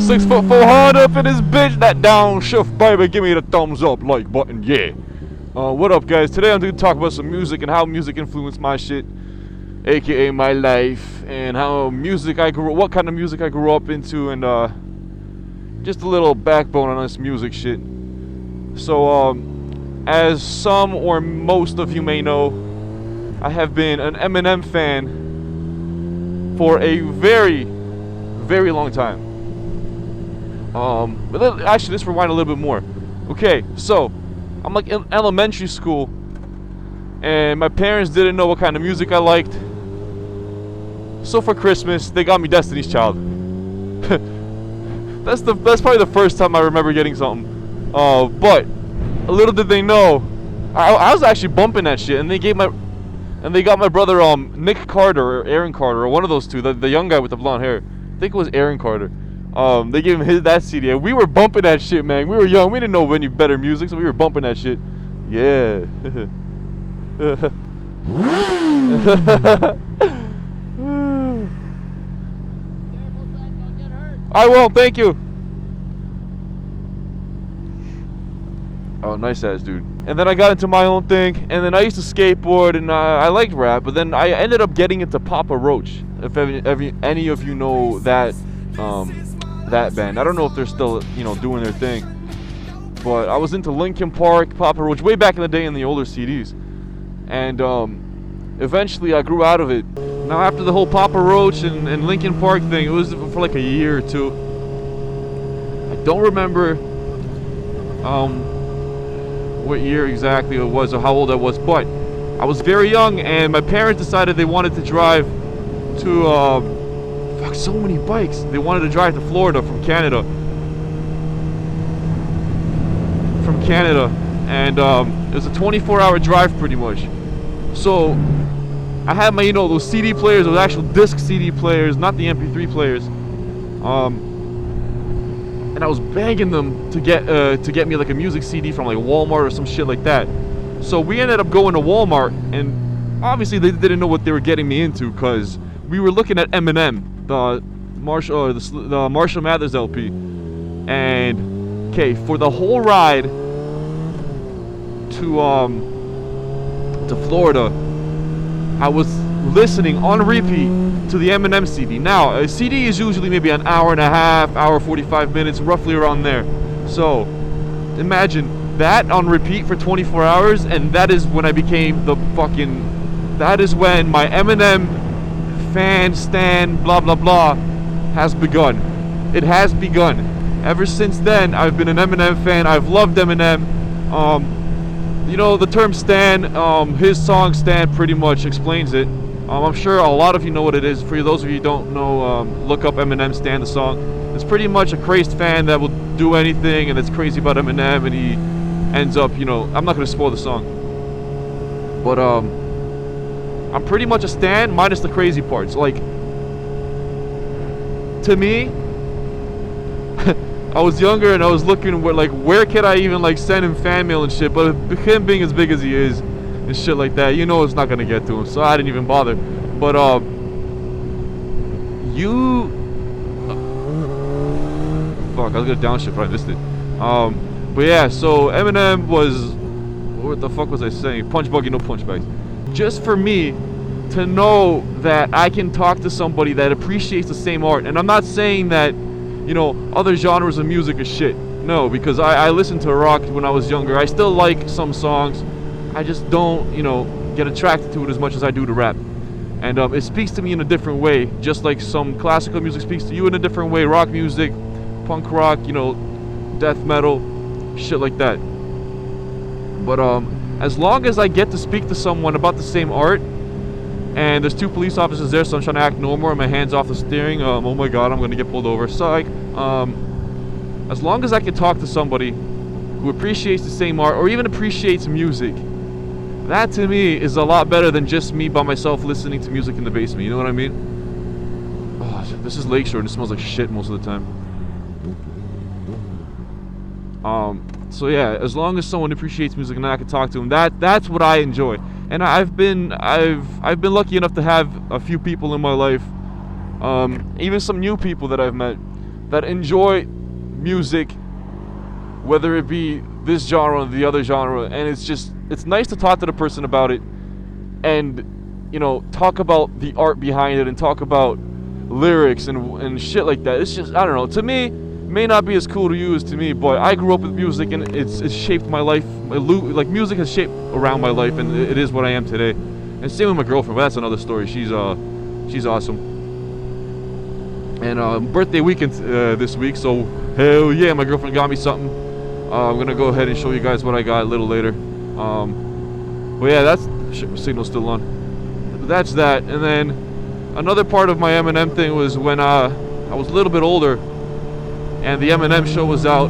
"6'4" hard up in this bitch. That downshift, baby. Give me the thumbs up, like button, yeah. What up, guys? Today I'm going to talk about some music and how music influenced my shit, aka my life, and how music what kind of music I grew up into, and just a little backbone on this music shit. So, as some or most of you may know, I have been an Eminem fan for a very, very long time. Actually, let's rewind a little bit more. Okay, so I'm like in elementary school, and my parents didn't know what kind of music I liked. So for Christmas, they got me Destiny's Child. That's probably the first time I remember getting something. But little did they know, I was actually bumping that shit, and they got my brother Nick Carter or Aaron Carter or one of those two, the young guy with the blonde hair. I think it was Aaron Carter. They gave him that CD, and we were bumping that shit, man. We were young, we didn't know any better music, so we were bumping that shit. Yeah. I won't, thank you. Oh, nice ass dude. And then I got into my own thing, and then I used to skateboard, and I liked rap, but then I ended up getting into Papa Roach. If any of you know that that band. I don't know if they're still, doing their thing. But I was into Linkin Park, Papa Roach, way back in the day in the older CDs. And eventually I grew out of it. Now after the whole Papa Roach and Linkin Park thing, it was for like a year or two. I don't remember what year exactly it was or how old I was, but I was very young, and my parents decided they wanted to drive to so many bikes. They wanted to drive to Florida from Canada. And it was a 24-hour drive pretty much. So I had my, those CD players, those actual disc CD players, not the MP3 players. And I was begging them to get me like a music CD from like Walmart or some shit like that. So we ended up going to Walmart, and obviously they didn't know what they were getting me into, because we were looking at Eminem, the Marshall Mathers LP, and okay, for the whole ride to Florida, I was listening on repeat to the Eminem CD. Now, a CD is usually maybe an hour and a half, hour 45 minutes, roughly around there. So, imagine that on repeat for 24 hours, and that is when I became that is when my Eminem fan, stan, blah, blah, blah, has begun. It has begun. Ever since then, I've been an Eminem fan. I've loved Eminem. The term stan, his song Stan pretty much explains it. I'm sure a lot of you know what it is. For those of you who don't know, look up Eminem Stan, the song. It's pretty much a crazed fan that will do anything and that's crazy about Eminem, and he ends up, I'm not going to spoil the song. But, I'm pretty much a stan minus the crazy parts. Like, to me, I was younger and I was looking where can I even send him fan mail and shit, but him being as big as he is and shit like that, it's not gonna get to him, so I didn't even bother. But fuck, I was gonna downshift, but I missed it. But yeah, so Eminem was, what the fuck was I saying? Punch buggy, no punch bags. Just for me to know that I can talk to somebody that appreciates the same art, and I'm not saying that other genres of music is shit. No, because I listened to rock when I was younger. I still like some songs. I just don't, get attracted to it as much as I do to rap. And it speaks to me in a different way, just like some classical music speaks to you in a different way. Rock music, punk rock, death metal, shit like that. But as long as I get to speak to someone about the same art, and there's two police officers there, so I'm trying to act normal and my hands off the steering. Oh my god, I'm gonna get pulled over. Psych. As long as I can talk to somebody who appreciates the same art or even appreciates music, that to me is a lot better than just me by myself listening to music in the basement. You know what I mean? Oh, this is Lakeshore and it smells like shit most of the time. So yeah, as long as someone appreciates music and I can talk to them, that's what I enjoy. And I've been lucky enough to have a few people in my life, even some new people that I've met, that enjoy music, whether it be this genre or the other genre. And it's nice to talk to the person about it, and talk about the art behind it, and talk about lyrics and shit like that. It's just, I don't know, to me, may not be as cool to you as to me, but I grew up with music, and it's shaped my life. Like, music has shaped around my life, and it is what I am today. And same with my girlfriend, but that's another story. She's awesome. And birthday weekend this week, so hell yeah, my girlfriend got me something. I'm gonna go ahead and show you guys what I got a little later. But yeah, that's shit, my signal's still on. But that's that. And then another part of my Eminem thing was when I was a little bit older, and the Eminem show was out.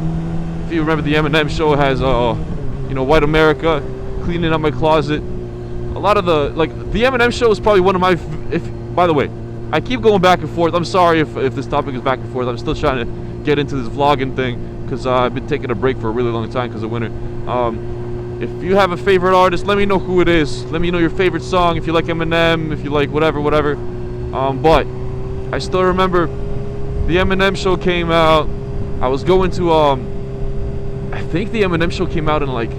If you remember, the Eminem show has White America, Cleaning Up My Closet. A lot of the Eminem show is probably one of my. By the way, I keep going back and forth. I'm sorry if this topic is back and forth. I'm still trying to get into this vlogging thing because I've been taking a break for a really long time because of winter. If you have a favorite artist, let me know who it is. Let me know your favorite song. If you like Eminem, if you like whatever. But I still remember the Eminem show came out. I was going to I think the Eminem show came out in like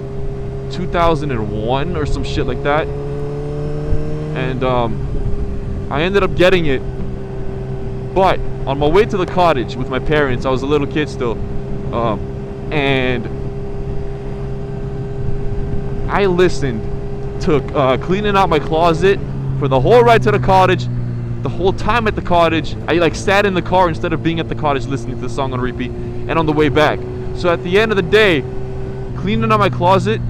2001 or some shit like that, and I ended up getting it. But on my way to the cottage with my parents, I was a little kid still, and I listened to Cleaning Out My Closet for the whole ride to the cottage. The whole time at the cottage, I sat in the car instead of being at the cottage listening to the song on repeat, and on the way back. So at the end of the day, Cleaning Out My Closet,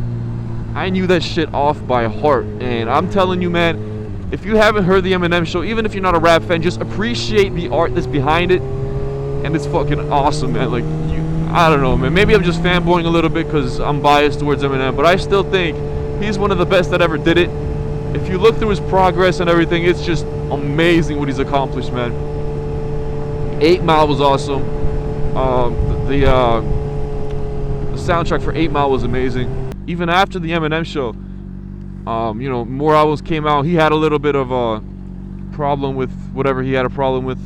I knew that shit off by heart. And I'm telling you, man, if you haven't heard the Eminem show, even if you're not a rap fan, just appreciate the art that's behind it, and it's fucking awesome, man. I don't know, man, maybe I'm just fanboying a little bit because I'm biased towards Eminem, but I still think he's one of the best that ever did it. If you look through his progress and everything, it's just amazing what he's accomplished, man. 8 Mile was awesome. The soundtrack for 8 Mile was amazing. Even after the Eminem show, more albums came out. He had a little bit of a problem with whatever he had a problem with.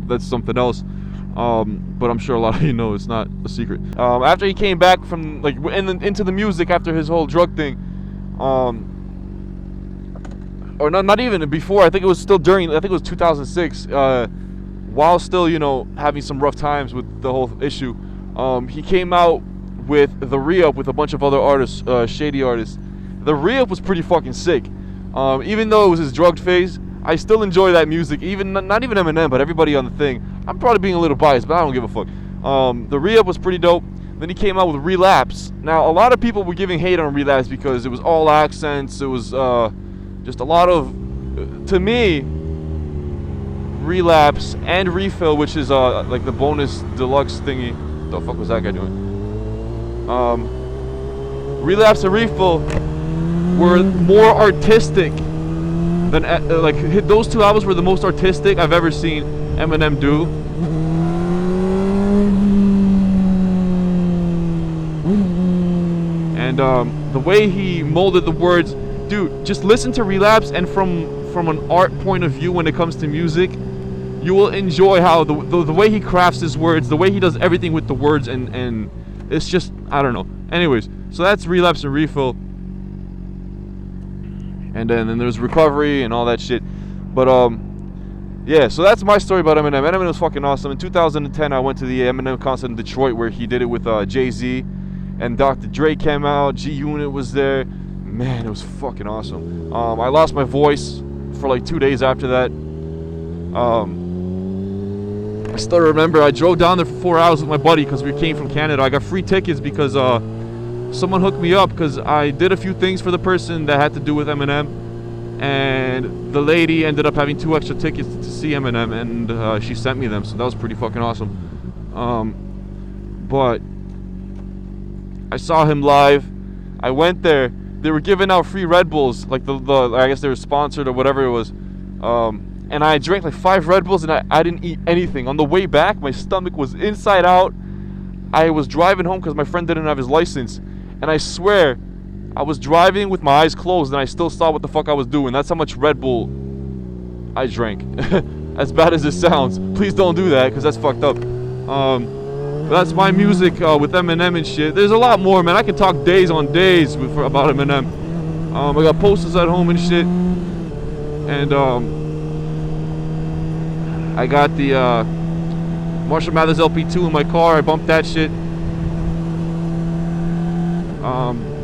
That's something else. But I'm sure a lot of you know, it's not a secret. After he came back from into the music after his whole drug thing, or not even before. I think it was still during. I think it was 2006. While still, having some rough times with the whole issue, he came out with the re-up with a bunch of other artists, shady artists. The re-up was pretty fucking sick. Even though it was his drugged phase, I still enjoy that music. Even not even Eminem, but everybody on the thing. I'm probably being a little biased, but I don't give a fuck. The re-up was pretty dope. Then he came out with Relapse. Now a lot of people were giving hate on Relapse because it was all accents. It was just a lot of, to me, Relapse and Refill, which is like the bonus deluxe thingy. What the fuck was that guy doing? Relapse and Refill were more artistic than those two albums were the most artistic I've ever seen Eminem do. And the way he molded the words, dude, just listen to Relapse, and from an art point of view when it comes to music, you will enjoy how the way he crafts his words, the way he does everything with the words, and it's just, I don't know. Anyways, so that's Relapse and Refill. And then there's Recovery and all that shit. But yeah, so that's my story about Eminem. Eminem was fucking awesome. In 2010, I went to the Eminem concert in Detroit where he did it with Jay-Z, and Dr. Dre came out. G-Unit was there. Man, it was fucking awesome. I lost my voice for like 2 days after that. I still remember I drove down there for 4 hours with my buddy because we came from Canada. I got free tickets because someone hooked me up because I did a few things for the person that had to do with Eminem, and the lady ended up having 2 extra tickets to see Eminem, and she sent me them, so that was pretty fucking awesome. But I saw him live. I went there. They were giving out free Red Bulls, like the I guess they were sponsored or whatever it was. And I drank like 5 Red Bulls, and I didn't eat anything. On the way back, my stomach was inside out. I was driving home because my friend didn't have his license, and I swear I was driving with my eyes closed and I still saw what the fuck I was doing. That's how much Red Bull I drank. As bad as it sounds, please don't do that because that's fucked up. But that's my music with Eminem and shit. There's a lot more, man. I can talk days on days about Eminem. I got posters at home and shit, and I got the Marshall Mathers LP2 in my car. I bumped that shit.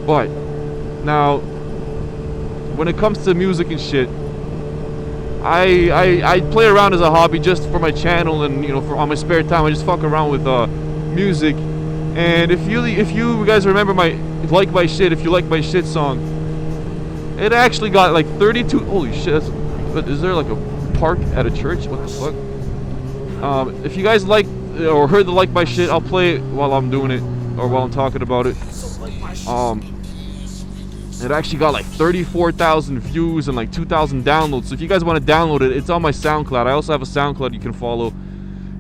But now, when it comes to music and shit, I play around as a hobby just for my channel, and you know, on my spare time I just fuck around with music. And if you guys remember my Like My Shit, if you like my shit song, it actually got like 32. Holy shit! But is there like a park at a church? What the fuck? If you guys like or heard the Like My Shit, I'll play it while I'm doing it or while I'm talking about it. It actually got like 34,000 views and like 2,000 downloads. So if you guys want to download it, it's on my SoundCloud. I also have a SoundCloud you can follow,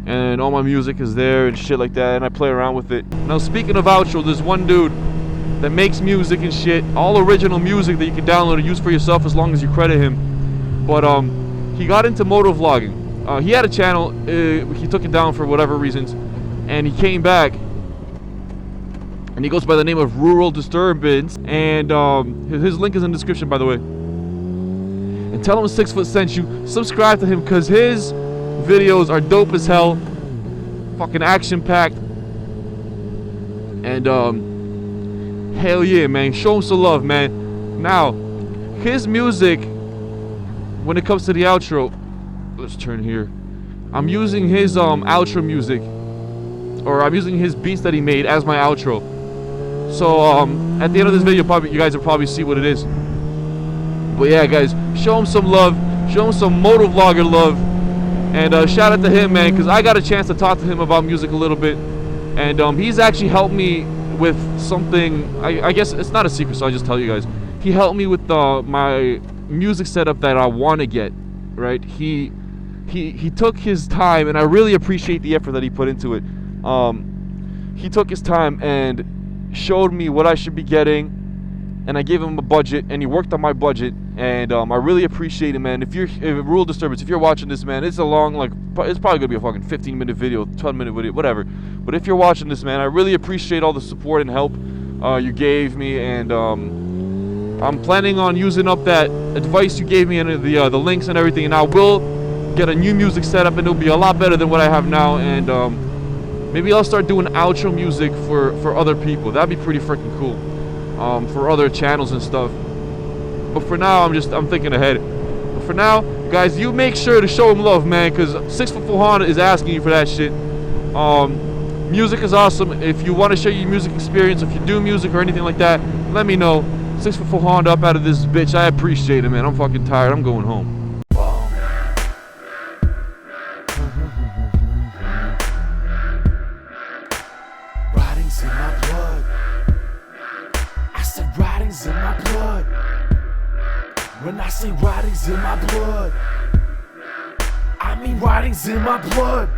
and all my music is there and shit like that, and I play around with it. Now, speaking of outro, there's one dude that makes music and shit, all original music that you can download and use for yourself as long as you credit him. But he got into moto vlogging. He had a channel, he took it down for whatever reasons, and he came back, and he goes by the name of Rural Disturbance, and his link is in the description, by the way. And tell him 6 Foot sent you. Subscribe to him because his videos are dope as hell, fucking action packed, and hell yeah, man. Show him some love, man. Now, his music, when it comes to the outro, let's turn here. I'm using his outro music, or I'm using his beats that he made as my outro. So at the end of this video, you guys will probably see what it is. But yeah, guys, show him some love, show him some moto vlogger love, and shout out to him, man, because I got a chance to talk to him about music a little bit, and he's actually helped me with something. I guess it's not a secret, so I'll just tell you guys. He helped me with my music setup that I want to get. Right? He took his time, and I really appreciate the effort that he put into it. He took his time and showed me what I should be getting, and I gave him a budget, and he worked on my budget, and I really appreciate it, man. If Rural Disturbance, if you're watching this, man, it's a long, like, it's probably gonna be a fucking 15-minute video, 12-minute video, whatever. But if you're watching this, man, I really appreciate all the support and help you gave me, and I'm planning on using up that advice you gave me and the links and everything, and I will get a new music setup, and it'll be a lot better than what I have now, and maybe I'll start doing outro music for other people. That'd be pretty freaking cool. For other channels and stuff. But for now, I'm thinking ahead. But for now, guys, you make sure to show him love, man, because 6 Foot Honda is asking you for that shit. Music is awesome. If you want to share your music experience, if you do music or anything like that, let me know. 6 Foot Honda up out of this bitch. I appreciate it, man. I'm fucking tired. I'm going home. Writings in my blood. I said writings in my blood. When I say writings in my blood, I mean writings in my blood.